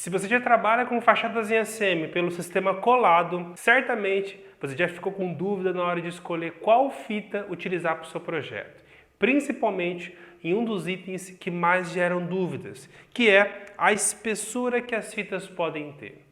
Se você já trabalha com fachadas em ACM pelo sistema colado, certamente você já ficou com dúvida na hora de escolher qual fita utilizar para o seu projeto, principalmente em um dos itens que mais geram dúvidas, que é a espessura que as fitas podem ter.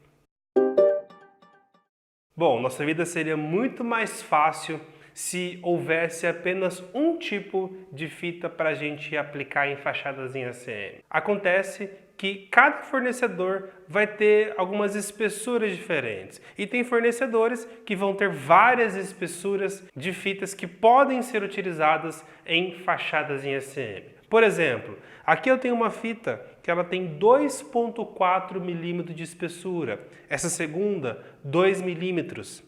Bom, nossa vida seria muito mais fácil se houvesse apenas um tipo de fita para a gente aplicar em fachadas em ACM. Acontece que cada fornecedor vai ter algumas espessuras diferentes e tem fornecedores que vão ter várias espessuras de fitas que podem ser utilizadas em fachadas em ACM. Por exemplo, aqui eu tenho uma fita que ela tem 2,4 milímetros de espessura, essa segunda 2 milímetros.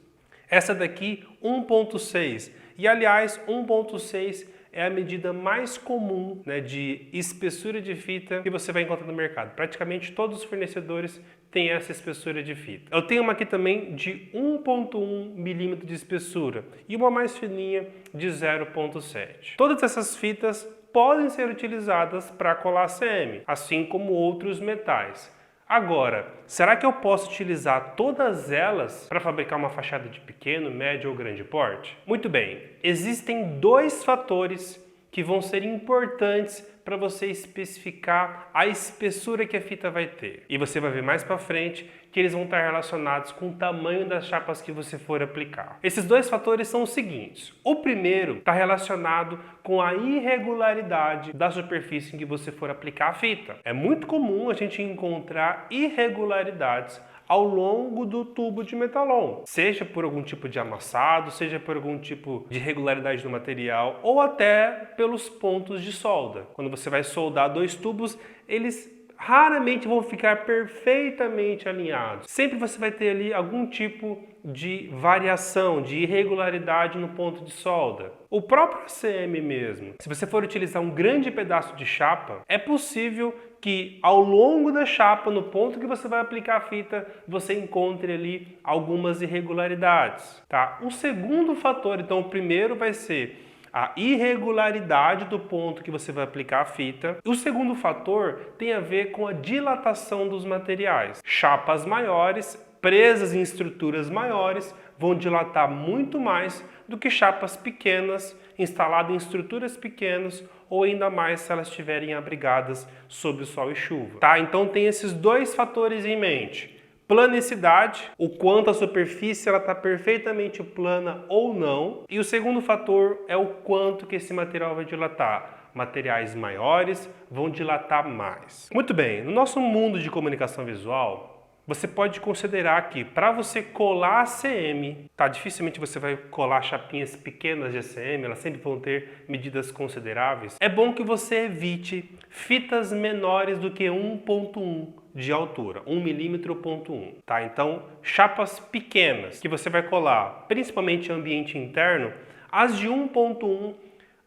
Essa daqui, 1,6. E, aliás, 1,6 é a medida mais comum, né, de espessura de fita que você vai encontrar no mercado. Praticamente todos os fornecedores têm essa espessura de fita. Eu tenho uma aqui também de 1,1 milímetro de espessura e uma mais fininha de 0,7. Todas essas fitas podem ser utilizadas para colar ACM, assim como outros metais. Agora, será que eu posso utilizar todas elas para fabricar uma fachada de pequeno, médio ou grande porte? Muito bem, existem dois fatores que vão ser importantes para você especificar a espessura que a fita vai ter. E você vai ver mais para frente que eles vão estar relacionados com o tamanho das chapas que você for aplicar. Esses dois fatores são os seguintes. O primeiro está relacionado com a irregularidade da superfície em que você for aplicar a fita. É muito comum a gente encontrar irregularidades ao longo do tubo de metalon, seja por algum tipo de amassado, seja por algum tipo de irregularidade no material ou até pelos pontos de solda. Quando você vai soldar dois tubos, eles raramente vão ficar perfeitamente alinhados. Sempre você vai ter ali algum tipo de variação, de irregularidade no ponto de solda. O próprio ACM mesmo, se você for utilizar um grande pedaço de chapa, é possível que ao longo da chapa, no ponto que você vai aplicar a fita, você encontre ali algumas irregularidades, tá? O segundo fator, então, o primeiro vai ser a irregularidade do ponto que você vai aplicar a fita. O segundo fator tem a ver com a dilatação dos materiais. Chapas maiores, presas em estruturas maiores, vão dilatar muito mais do que chapas pequenas, instaladas em estruturas pequenas, ou ainda mais se elas estiverem abrigadas sob o sol e chuva. Tá? Então tem esses dois fatores em mente. Planicidade, o quanto a superfície está perfeitamente plana ou não. E o segundo fator é o quanto que esse material vai dilatar. Materiais maiores vão dilatar mais. Muito bem, no nosso mundo de comunicação visual, você pode considerar que para você colar ACM, tá? Dificilmente você vai colar chapinhas pequenas de ACM, elas sempre vão ter medidas consideráveis. É bom que você evite fitas menores do que 1,1 de altura, 1 milímetro ou 0,1, tá? Então, chapas pequenas que você vai colar, principalmente em ambiente interno, as de 1,1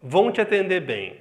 vão te atender bem.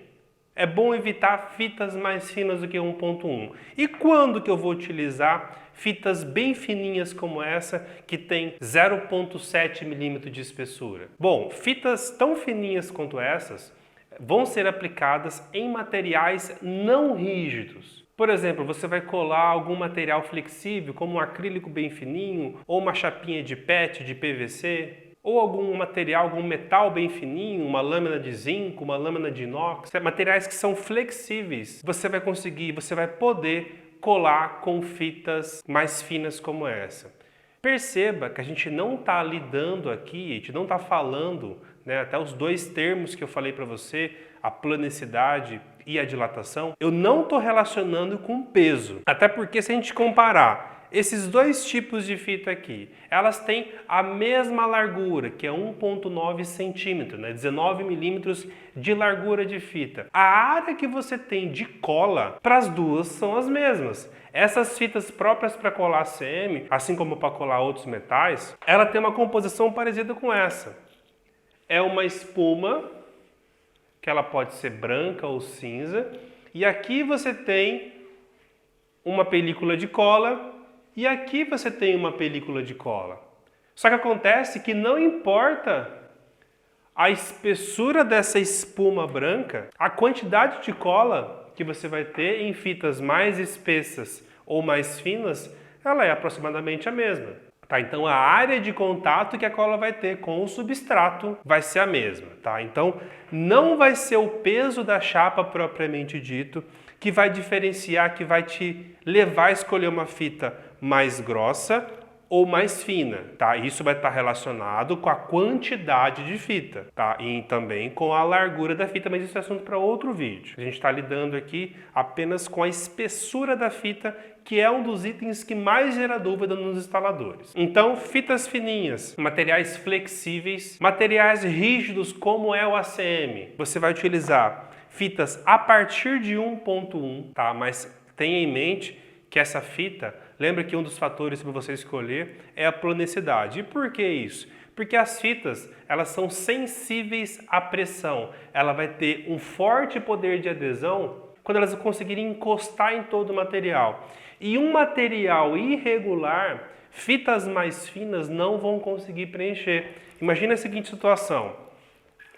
É bom evitar fitas mais finas do que 1,1. E quando que eu vou utilizar fitas bem fininhas como essa, que tem 0,7 milímetro de espessura? Bom, fitas tão fininhas quanto essas vão ser aplicadas em materiais não rígidos. Por exemplo, você vai colar algum material flexível, como um acrílico bem fininho, ou uma chapinha de PET, de PVC, ou algum material, algum metal bem fininho, uma lâmina de zinco, uma lâmina de inox, materiais que são flexíveis. Você vai conseguir, você vai poder colar com fitas mais finas como essa. Perceba que a gente não está lidando aqui, a gente não está falando, né, até os dois termos que eu falei para você, a planicidade e a dilatação, eu não estou relacionando com peso. Até porque se a gente comparar esses dois tipos de fita aqui, elas têm a mesma largura, que é 1,9 centímetro, né? 19 milímetros de largura de fita. A área que você tem de cola para as duas são as mesmas. Essas fitas próprias para colar ACM, assim como para colar outros metais, ela tem uma composição parecida com essa. É uma espuma, que ela pode ser branca ou cinza, e aqui você tem uma película de cola, e aqui você tem uma película de cola. Só que acontece que não importa a espessura dessa espuma branca, a quantidade de cola que você vai ter em fitas mais espessas ou mais finas, ela é aproximadamente a mesma. Tá? Então a área de contato que a cola vai ter com o substrato vai ser a mesma. Tá? Então não vai ser o peso da chapa propriamente dito que vai diferenciar, que vai te levar a escolher uma fita mais grossa ou mais fina, tá? Isso vai estar relacionado com a quantidade de fita, tá? E também com a largura da fita, mas isso é assunto para outro vídeo. A gente está lidando aqui apenas com a espessura da fita, que é um dos itens que mais gera dúvida nos instaladores. Então, fitas fininhas, materiais flexíveis, materiais rígidos como é o ACM. Você vai utilizar fitas a partir de 1.1, tá? Mas tenha em mente que essa fita, lembra que um dos fatores para você escolher é a planicidade. E por que isso? Porque as fitas, elas são sensíveis à pressão. Ela vai ter um forte poder de adesão quando elas conseguirem encostar em todo o material. E um material irregular, fitas mais finas não vão conseguir preencher. Imagina a seguinte situação.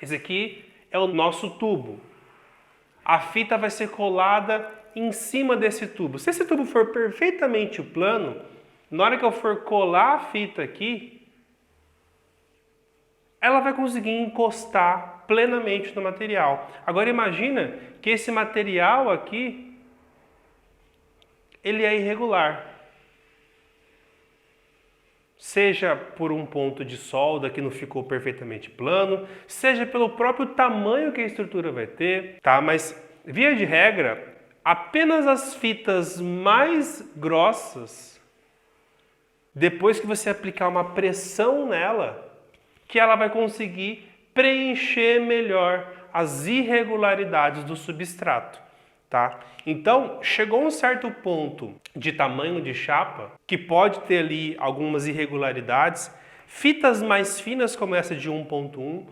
Esse aqui é o nosso tubo. A fita vai ser colada em cima desse tubo. Se esse tubo for perfeitamente plano, na hora que eu for colar a fita aqui, ela vai conseguir encostar plenamente no material. Agora imagina que esse material aqui, ele é irregular. Seja por um ponto de solda que não ficou perfeitamente plano, seja pelo próprio tamanho que a estrutura vai ter, tá? Mas, via de regra, apenas as fitas mais grossas, depois que você aplicar uma pressão nela, que ela vai conseguir preencher melhor as irregularidades do substrato, tá? Então, chegou um certo ponto de tamanho de chapa, que pode ter ali algumas irregularidades, fitas mais finas como essa de 1.1,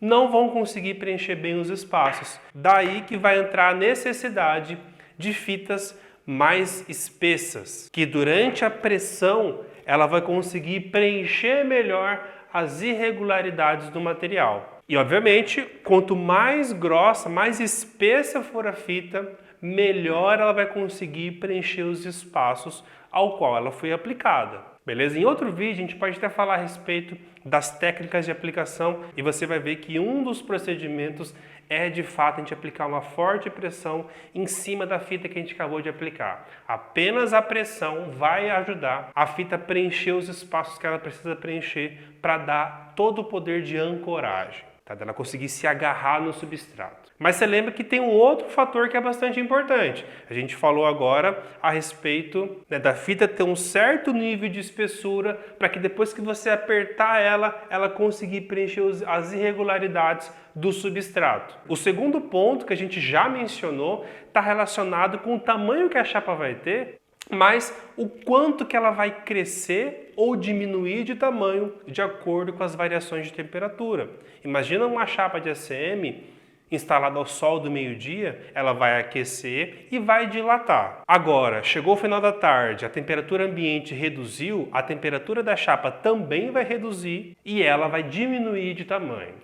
não vão conseguir preencher bem os espaços. Daí que vai entrar a necessidade de fitas mais espessas, que durante a pressão ela vai conseguir preencher melhor as irregularidades do material. E obviamente, quanto mais grossa, mais espessa for a fita, melhor ela vai conseguir preencher os espaços ao qual ela foi aplicada. Beleza? Em outro vídeo a gente pode até falar a respeito das técnicas de aplicação e você vai ver que um dos procedimentos é de fato a gente aplicar uma forte pressão em cima da fita que a gente acabou de aplicar. Apenas a pressão vai ajudar a fita a preencher os espaços que ela precisa preencher para dar todo o poder de ancoragem, tá? Ela conseguir se agarrar no substrato. Mas você lembra que tem um outro fator que é bastante importante. A gente falou agora a respeito, né, da fita ter um certo nível de espessura para que depois que você apertar ela conseguir preencher as irregularidades do substrato. O segundo ponto que a gente já mencionou está relacionado com o tamanho que a chapa vai ter, mas o quanto que ela vai crescer ou diminuir de tamanho de acordo com as variações de temperatura. Imagina uma chapa de ACM instalada ao sol do meio-dia, ela vai aquecer e vai dilatar. Agora, chegou o final da tarde, a temperatura ambiente reduziu, a temperatura da chapa também vai reduzir e ela vai diminuir de tamanho.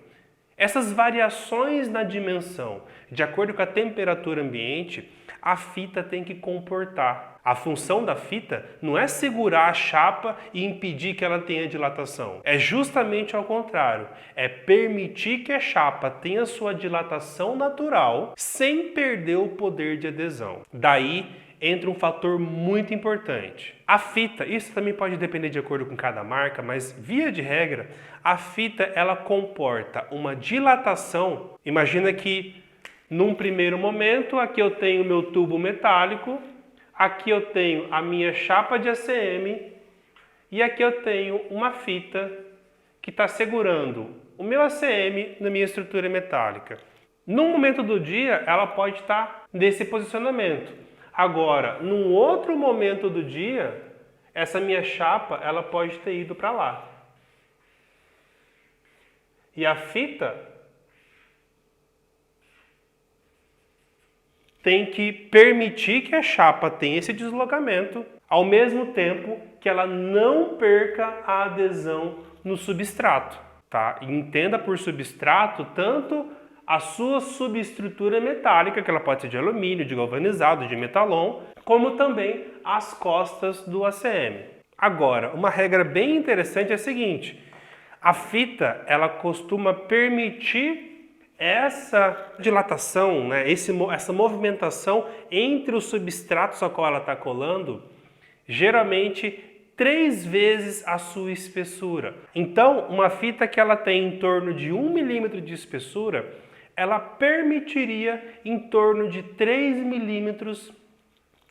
Essas variações na dimensão, de acordo com a temperatura ambiente, a fita tem que comportar. A função da fita não é segurar a chapa e impedir que ela tenha dilatação. É justamente ao contrário. É permitir que a chapa tenha sua dilatação natural sem perder o poder de adesão. Daí entra um fator muito importante. A fita, isso também pode depender de acordo com cada marca, mas via de regra, a fita ela comporta uma dilatação. Imagina que num primeiro momento, aqui eu tenho meu tubo metálico, aqui eu tenho a minha chapa de ACM e aqui eu tenho uma fita que está segurando o meu ACM na minha estrutura metálica. Num momento do dia, ela pode estar nesse posicionamento. Agora, num outro momento do dia, essa minha chapa ela pode ter ido para lá. E a fita tem que permitir que a chapa tenha esse deslocamento, ao mesmo tempo que ela não perca a adesão no substrato, tá? E entenda por substrato tanto a sua subestrutura metálica, que ela pode ser de alumínio, de galvanizado, de metalon, como também as costas do ACM. Agora, uma regra bem interessante é a seguinte: a fita ela costuma permitir essa dilatação, né, essa movimentação entre os substratos a qual ela está colando, geralmente 3 vezes a sua espessura. Então, uma fita que ela tem em torno de 1 milímetro de espessura, ela permitiria em torno de 3 milímetros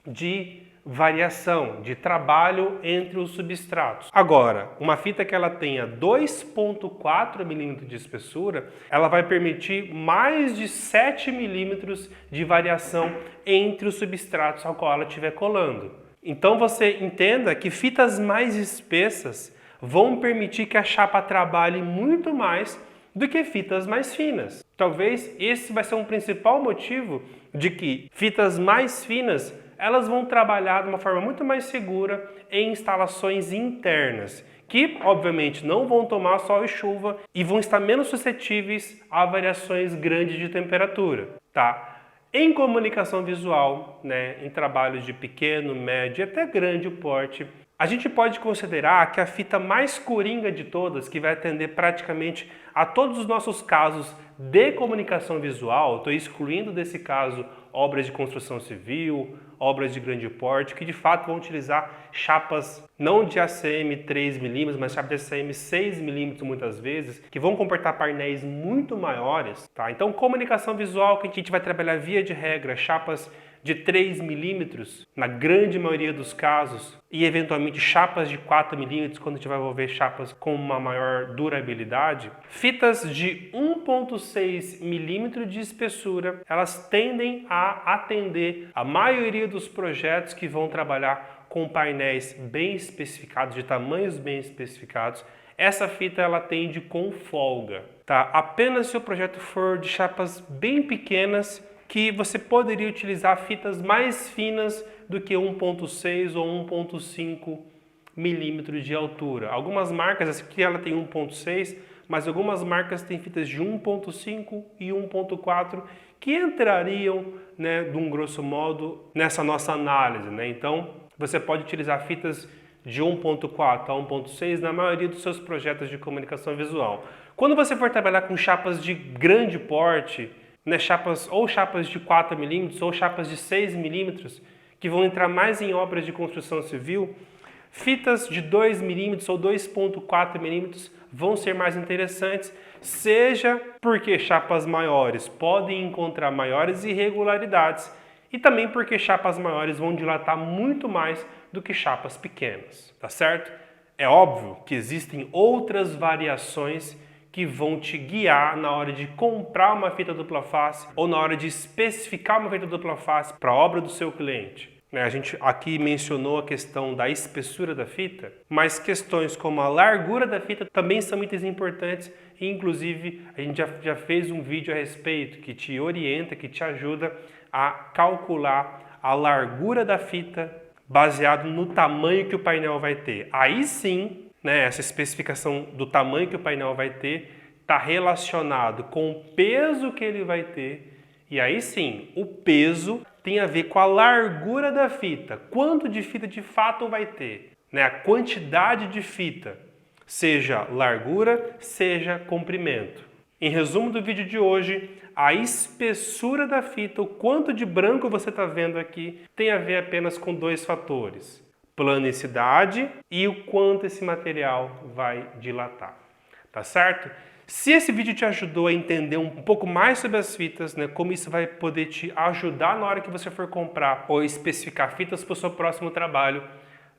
de variação, de trabalho entre os substratos. Agora, uma fita que ela tenha 2,4 milímetros de espessura, ela vai permitir mais de 7 milímetros de variação entre os substratos ao qual ela estiver colando. Então você entenda que fitas mais espessas vão permitir que a chapa trabalhe muito mais do que fitas mais finas. Talvez esse vai ser um principal motivo de que fitas mais finas elas vão trabalhar de uma forma muito mais segura em instalações internas, que obviamente não vão tomar sol e chuva e vão estar menos suscetíveis a variações grandes de temperatura, tá? Em comunicação visual, né, em trabalhos de pequeno, médio e até grande porte, a gente pode considerar que a fita mais coringa de todas, que vai atender praticamente a todos os nossos casos de comunicação visual, estou excluindo desse caso obras de construção civil, obras de grande porte, que de fato vão utilizar chapas não de ACM 3mm, mas chapas de ACM 6mm muitas vezes, que vão comportar painéis muito maiores, tá? Então, comunicação visual, que a gente vai trabalhar via de regra, chapas de 3mm, na grande maioria dos casos, e eventualmente chapas de 4mm, quando a gente vai envolver chapas com uma maior durabilidade. Fitas de 1,6mm de espessura, elas tendem a atender a maioria dos projetos que vão trabalhar com painéis bem especificados, de tamanhos bem especificados. Essa fita ela atende com folga, tá? Apenas se o projeto for de chapas bem pequenas, que você poderia utilizar fitas mais finas do que 1,6 ou 1,5 milímetros de altura. Algumas marcas, essa aqui ela tem 1,6, mas algumas marcas têm fitas de 1,5 e 1,4 que entrariam, né, de um grosso modo, nessa nossa análise, né? Então, você pode utilizar fitas de 1,4 a 1,6 na maioria dos seus projetos de comunicação visual. Quando você for trabalhar com chapas de grande porte, né, chapas de 4mm ou chapas de 6mm, que vão entrar mais em obras de construção civil, fitas de 2mm ou 2,4mm vão ser mais interessantes, seja porque chapas maiores podem encontrar maiores irregularidades e também porque chapas maiores vão dilatar muito mais do que chapas pequenas, tá certo? É óbvio que existem outras variações que vão te guiar na hora de comprar uma fita dupla face ou na hora de especificar uma fita dupla face para a obra do seu cliente. A gente aqui mencionou a questão da espessura da fita, mas questões como a largura da fita também são muito importantes e inclusive a gente já fez um vídeo a respeito que te orienta, que te ajuda a calcular a largura da fita baseado no tamanho que o painel vai ter. Aí sim, né, essa especificação do tamanho que o painel vai ter está relacionado com o peso que ele vai ter, e aí sim, o peso tem a ver com a largura da fita, quanto de fita de fato vai ter, né, a quantidade de fita, seja largura, seja comprimento. Em resumo do vídeo de hoje, a espessura da fita, o quanto de branco você está vendo aqui, tem a ver apenas com 2 fatores. Planicidade e o quanto esse material vai dilatar, tá certo? Se esse vídeo te ajudou a entender um pouco mais sobre as fitas, né, como isso vai poder te ajudar na hora que você for comprar ou especificar fitas para o seu próximo trabalho,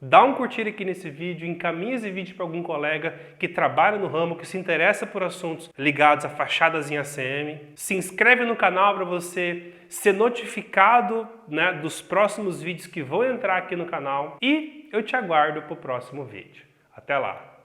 dá um curtir aqui nesse vídeo, encaminha esse vídeo para algum colega que trabalha no ramo, que se interessa por assuntos ligados a fachadas em ACM. Se inscreve no canal para você ser notificado, né, dos próximos vídeos que vão entrar aqui no canal. E eu te aguardo para o próximo vídeo. Até lá!